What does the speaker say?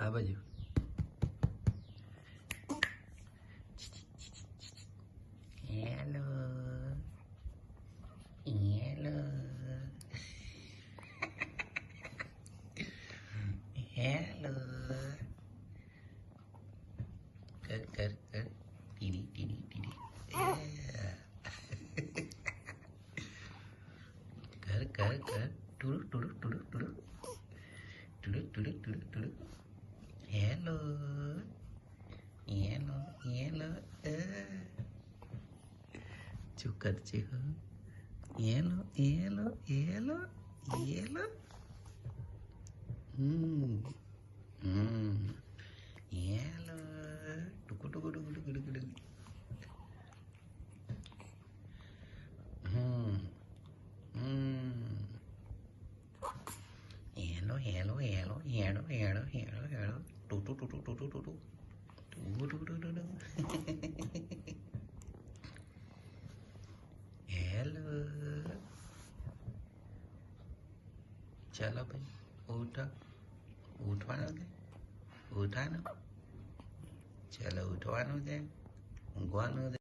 આ બાજુ hello hello hello કર કર કર ટીડી ટીડી ટીડી કર કર કર ટુડુ ટુડુ ટુડુ ટુડુ ટુડુ ટુડુ ટુડુ ટુડુ હેલો હેલો હેલો શું કરશે hello hello hello hello hello ટુકુ ટુકુ ટુકુ ટુકુ ટુકુ ટુકુ hello hello hello hello hello hello hello ટુટુ ટુટુ ટુટુ ટુટુ ટુટુ ટુટુ ટુટુ હેલો ચાલો ભાઈ ઉઠો ઉઠવાનું છે ઉઠવાનું ચાલો ઉઠવાનું છે ઊંઘવાનું છે